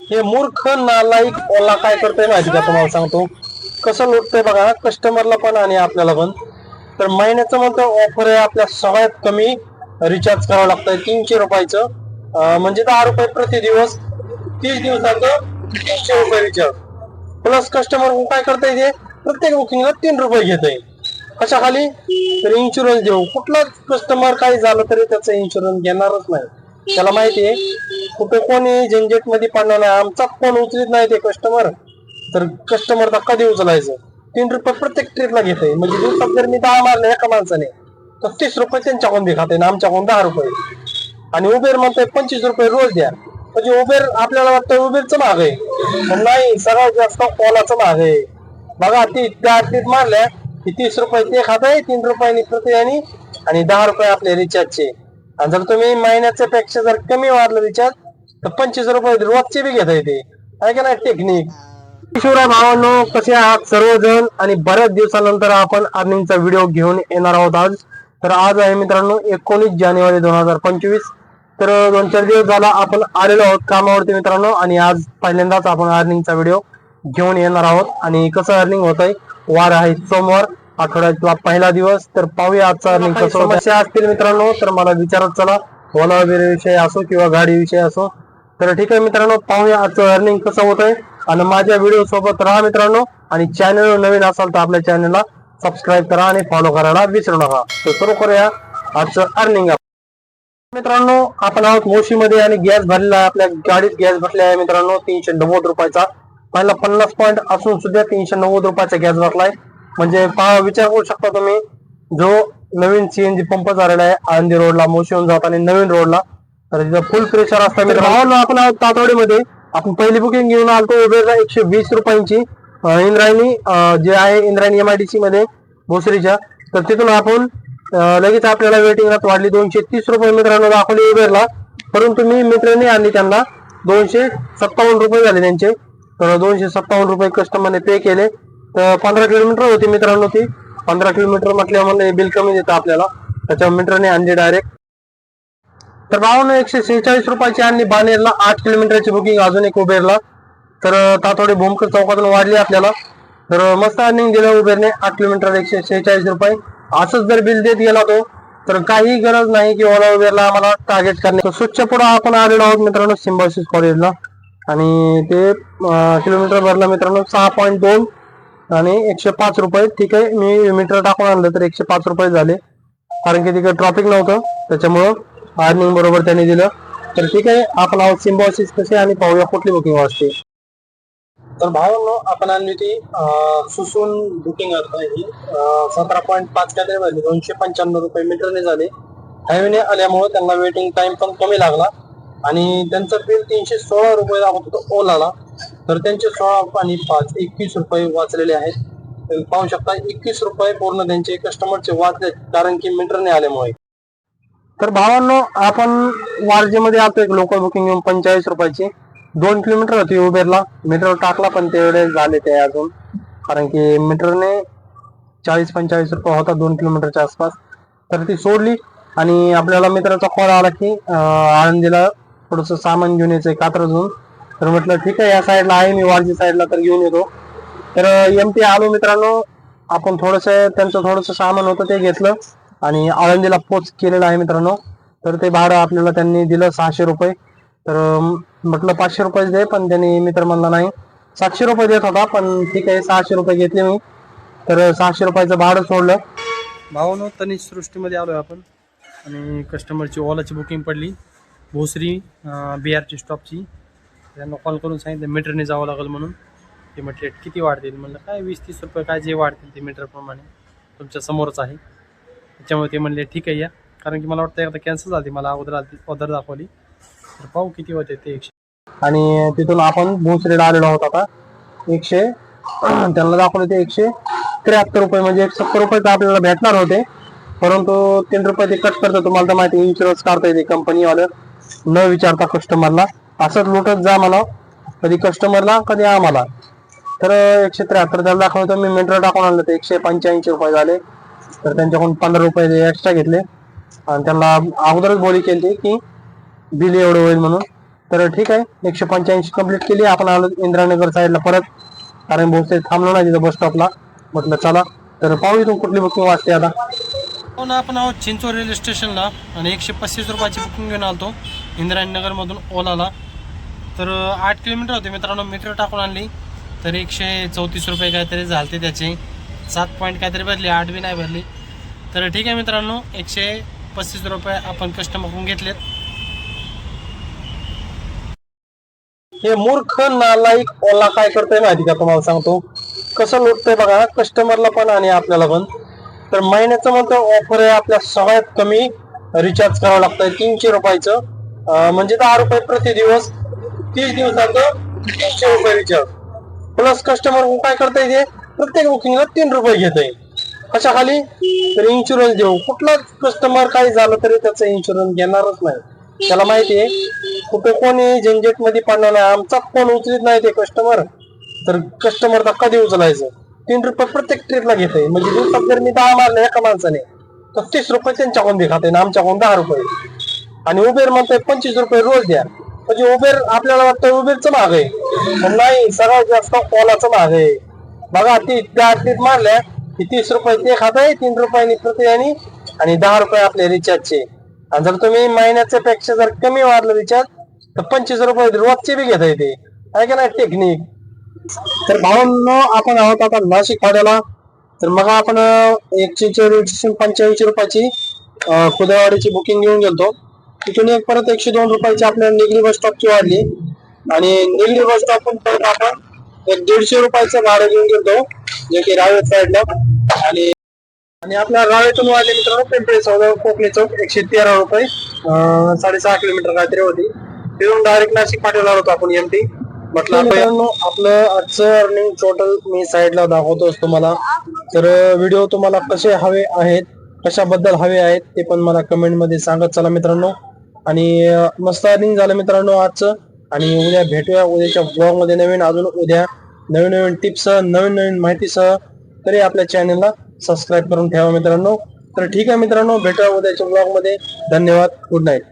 हे मूर्ख नालायक ओला काय करतोय माहिती का, तुम्हाला सांगतो कसं लुटतोय बघा, कस्टमरला पण आणि आपल्याला पण. तर महिन्याचं म्हणतो ऑफर आहे, आपल्या सगळ्यात कमी रिचार्ज करावं लागतंय 300 रुपयाचं, म्हणजे 10 रुपये प्रति दिवस, 30 दिवसाचं 300 रुपये रिचार्ज. प्लस कस्टमर काय करताय, ते प्रत्येक बुकिंगला 3 रुपये घेत आहे. कशा खाली? तर इन्शुरन्स देऊ. कुठलाच कस्टमर काही झालं तरी त्याचा इन्शुरन्स घेणारच नाही. त्याला माहिती आहे कुठे कोणी झंझट मध्ये पडणार नाही, आमचा फोन उचलीत नाही ते कस्टमर, तर कस्टमरचा कधी उचलायचं. 3 रुपये प्रत्येक ट्रिपला घेते, म्हणजे दिवसात जर मी 10 मारले एका माणसाने तर 30 रुपये त्यांच्याकडून बी खाते, आमच्याकडून 10 रुपये. आणि उबेर म्हणतोय 25 रुपये रोज द्या, म्हणजे उबेर आपल्याला वाटतं उबेरचं महाग आहे, पण नाही, सगळ्यात जास्त ओलाचं महाग आहे. बघा, ती 10 ट्रिप मारल्या की 30 रुपये ते खात आहे, 3 रुपयांनी प्रति आणि 10 रुपये आपले रिचार्जचे. आणि जर तुम्ही महिन्याच्या पेक्षा जर कमी वाढलं रिचार्ज तर 25 रुपये रोजचे बी घेता येते, आहे का नाही टेक्निक. शिवराय भावांनो, कसे आहात सर्वजण? आणि बऱ्याच दिवसानंतर आपण अर्निंगचा व्हिडिओ घेऊन येणार आहोत आज. तर आज आहे मित्रांनो 19 जानेवारी 2025. तर 2-4 दिवस झाला आपण आलेलो आहोत कामावरती मित्रांनो, आणि आज पहिल्यांदाच आपण अर्निंगचा व्हिडिओ घेऊन येणार आहोत. आणि कसं अर्निंग होत आहे, वार आहे सोमवार, आठवड्यातला पहिला दिवस. तर पाहूया आजचा अर्निंग कसं. समस्या असतील मित्रांनो तर मला विचारत चला, ओला वगैरे विषय असो किंवा गाडी विषय असो. तर ठीक आहे मित्रांनो, पाहूया आजचं अर्निंग कसं होत आहे. आणि माझ्या व्हिडिओ सोबत राहा मित्रांनो, आणि चॅनल नवीन असाल तर आपल्या चॅनलला सबस्क्राईब करा आणि फॉलो करायला विसरू नका. तर सुरू करूया आजचं अर्निंग. मित्रांनो, आपण आहोत मोशीमध्ये आणि गॅस भरलेला आहे, आपल्या गाडीत गॅस भरला आहे मित्रांनो 390 रुपयाचा. पहिला 50 पॉईंट असून सुद्धा 390 रुपयाचा गॅस भरलाय. म्हणजे विचार करू शकता तुम्ही, जो नवीन सीएनजी पंप झालेला आहे आळंदी रोडला, मोशीहून जाताना नवीन रोडला, तर तिथं फुल प्रेशर असतं मित्रांनो. आपण आहोत तातोडीमध्ये. आपण पहिली बुकिंग घेऊन आलतो उबेरला 120 रुपयांची, इंद्रायणी जे आहे इंद्रायणी MIDC मध्ये भोसरीच्या. तर तिथून आपण लगेच आपल्याला वेटिंग रात वाढली 230 रुपये मित्रांनो दाखवली उबेरला, परंतु मी मित्रांनी आणली त्यांना 257 रुपये झाले त्यांचे. तर 257 रुपये कस्टमरने पे केले. तर 15 किलोमीटर होती मित्रांनो ती. 15 किलोमीटर म्हटल्यावर म्हणलं बिल कमी देतं आपल्याला, त्याच्या मित्राने आणली डायरेक्ट. तर भावानं 146 रुपयाची आणली बानेरला, 8 किलोमीटरची बुकिंग अजून एक उबेरला. तर तातोडी भूमकर चौकातून वाढली आपल्याला. तर मस्त अर्निंग दिलं उबेरने, 8 किलोमीटर 146 रुपये. असंच जर बिल देत गेला तो तर काही गरज नाही की ओला उबेरला आम्हाला टार्गेट करणे. स्वच्छ पुढे आपण आलेलो आहोत मित्रांनो सिम्बायोसिस कॉलेजला, आणि ते किलोमीटर भरला मित्रांनो 6.2 आणि 105 रुपये. ठीक आहे, मी मीटर टाकून आणलं तर 105 रुपये झाले, कारण की तिकडे ट्रॉफिक नव्हतं त्याच्यामुळं अर्निंग बरोबर त्यांनी दिलं. तर ठीक आहे, आपण आहोत सिम्बायोसिस कसे, आणि पाहूया कुठली बुकिंग वाजते. तर भावांनो, आपण आणली ती सुसून बुकिंग ही 17.5 काहीतरी झाली, 295 रुपये मीटरने झाले. हायवेने आल्यामुळे त्यांना वेटिंग टाइम पण कमी लागला, आणि त्यांचं बिल 316 रुपये दाखवत होतं ओलाला. तर त्यांचे 16 आणि 5 21 रुपये वाचलेले आहेत. तर पाहू शकता 21 रुपये पूर्ण त्यांचे कस्टमरचे वाचले, कारण की मीटरने आल्यामुळे. तर भावांनो, आपण वारजेमध्ये आलो एक लोकल बुकिंग घेऊन 45 रुपयाची. 2 किलोमीटर होती उबेरला, मीटर टाकला पण तेवढे झाले ते अजून, कारण की मीटरने 40-45 रुपये होता 2 किलोमीटरच्या आसपास. तर ती सोडली, आणि आपल्याला मित्राचा कॉल आला की आळंदीला थोडंसं सामान घेऊन यायचंय कात्रजून. तर म्हटलं ठीक आहे, या साईडला आहे मी, वारजी साईडला, तर घेऊन येतो. तर MT आलो मित्रांनो. आपण त्यांचं थोडंसं सामान होतं ते घेतलं आणि आळंदीला पोच केलेला आहे मित्रांनो. तर ते भाडं आपल्याला त्यांनी दिलं 600 रुपये. तर म्हटलं 500 रुपये दे, पण त्यांनी मित्र म्हणला नाही, 700 रुपये देत होता, पण ठीक आहे 600 रुपये घेतले मी. तर 600 रुपयाचं भाडं सोडलं. भावानो, तनिष सृष्टीमध्ये आलोय आपण, आणि कस्टमरची ओलाची बुकिंग पडली भोसरी BRT स्टॉपची. त्यांना कॉल करून सांगितलं मीटरने जावं लागेल म्हणून. ते म्हटले किती वाढतील, म्हणलं काय 20-30 रुपये काय जे वाढतील ते मीटरप्रमाणे, तुमच्या समोरच आहे. त्याच्यामुळे ते म्हणले ठीक आहे या, कारण की मला वाटतं एकदा कॅन्सल झाली, मला ऑर्डर दाखवली. तर पाहू किती होते ते 100. आणि तिथून आपण भोसरीला आलेलो आहोत आता. 100 त्यांना दाखवले ते 173 रुपये, म्हणजे 170 रुपये तर आपल्याला भेटणार होते, परंतु 3 रुपये ते कट करतं. तुम्हाला तर माहिती, इन्शुरन्स काढता येते कंपनीवाले न विचारता कस्टमरला. असंच लुटत जा मला, कधी कस्टमरला कधी आम्हाला. तर 173 त्याला दाखवलं, मी मीटर टाकून आणलं तर 185 रुपये झाले. तर त्यांच्याकडून 15 रुपये एक्स्ट्रा घेतले, आणि त्यांना अगोदरच बोली केली की बिल एवढं होईल म्हणून. तर ठीक आहे, 185 कंप्लीट केली. आपण आलो इंदिरानगर साईडला परत, कारण बहुतेक थांबलो ना तिथं बस स्टॉपला. म्हटलं चला तर पाहू इथून कुठली बुकिंग वाजते आता. हो ना, आपण आहोत चिंचवड रेल्वे स्टेशनला आणि 135 रुपयाची बुकिंग घेऊन आलतो इंदिरानगरमधून ओलाला. तर 8 किलोमीटर होते मित्रांनो, मीटर टाकून आणली तर 134 रुपये काहीतरी झालते त्याचे. 7 पॉईंट काहीतरी भरली, 8 बी नाही भरली. तर ठीक आहे मित्रांनो, 135 रुपये आपण कस्टमरकडून घेतलेत. हे मूर्ख नालायक ओला काय करतोय माहिती का तुम्हाला सांगतो, कसं लुटतंय बघा कस्टमरला पण आणि आपल्याला पण. तर महिन्याचं म्हणतो ऑफर आहे, आपल्या सगळ्यात कमी रिचार्ज करावं लागतंय 300 रुपयाचं. म्हणजे 10 रुपये प्रति दिवस, 30 दिवसाचं 300 रुपये रिचार्ज. प्लस कस्टमर काय करताय, ते प्रत्येक बुकिंगला 3 रुपये घेत आहे. अशा खाली तर इन्शुरन्स देऊ, कुठलाच कस्टमर काही झालं तरी त्याचा इन्शुरन्स घेणारच नाही. त्याला माहिती आहे कुठे कोणी झंझट मध्ये पडणार नाही, आमचा फोन उचलत नाही ते कस्टमर, तर कस्टमरचा कधी उचलायचं. 3 रुपये प्रत्येक ट्रिपला घेत आहे. म्हणजे दिवसात जर मी 10 मारले एका माणसाने तर 30 रुपये त्यांच्याकडून दे खाते, आमच्याकडून 10 रुपये. आणि उबेर म्हणतोय 25 रुपये रोज द्या. म्हणजे उबेर आपल्याला वाटतं उबेरचं महाग आहे, पण नाही, सगळ्यात जास्त ओलाचं महाग आहे. बघा ती त्या ट्रिप मारल्या की 30 रुपये ते खात आहे, 3 रुपयांनी प्रति आणि 10 रुपये आपले रिचार्जचे. आणि जर तुम्ही महिन्याच्या पेक्षा जर कमी वाढलं रिचार्ज तर 25 रुपये रोजचे बी घेता येते, आहे का नाही टेक्निक. तर भावांनो, आपण आहोत आता नाशिक फाट्याला. तर मग आपण 185 रुपयाची खुदेवाडीची बुकिंग घेऊन गेलतो. तिथून एक परत 102 रुपयाची आपल्याला निगडी बस स्टॉपची वाढली आणि निगडी बस स्टॉप परत आपण एक 150 रुपयाचं भाडं घेऊन गेलतो, जे की रावेत साईडला. आणि आणि आपल्या रावेतून वाढले मित्रांनो पिंपरी चौदा कोकणी चौक 113 रुपये, 6.5 किलोमीटर काहीतरी होती. तिथून डायरेक्ट नाशिक फाट्याला होतो आपण एमटी. म्हटलं मित्रांनो, आपलं आजचं अर्निंग टोटल मी साईडला दाखवतोच तुम्हाला. तर व्हिडिओ तुम्हाला कसे हवे आहेत, कशाबद्दल हवे आहेत ते पण मला कमेंट मध्ये सांगत चला मित्रांनो. आणि मस्त अर्निंग झालं मित्रांनो आजचं. आणि उद्या भेटूया उद्याच्या ब्लॉग मध्ये नवीन, अजून उद्या नवीन नवीन टिप्स, नवीन नवीन माहितीसह. तरी आपल्या चॅनलला सबस्क्राईब करून ठेवा मित्रांनो. तर ठीक आहे मित्रांनो, भेटूया उद्याच्या ब्लॉग मध्ये. धन्यवाद, गुड नाईट.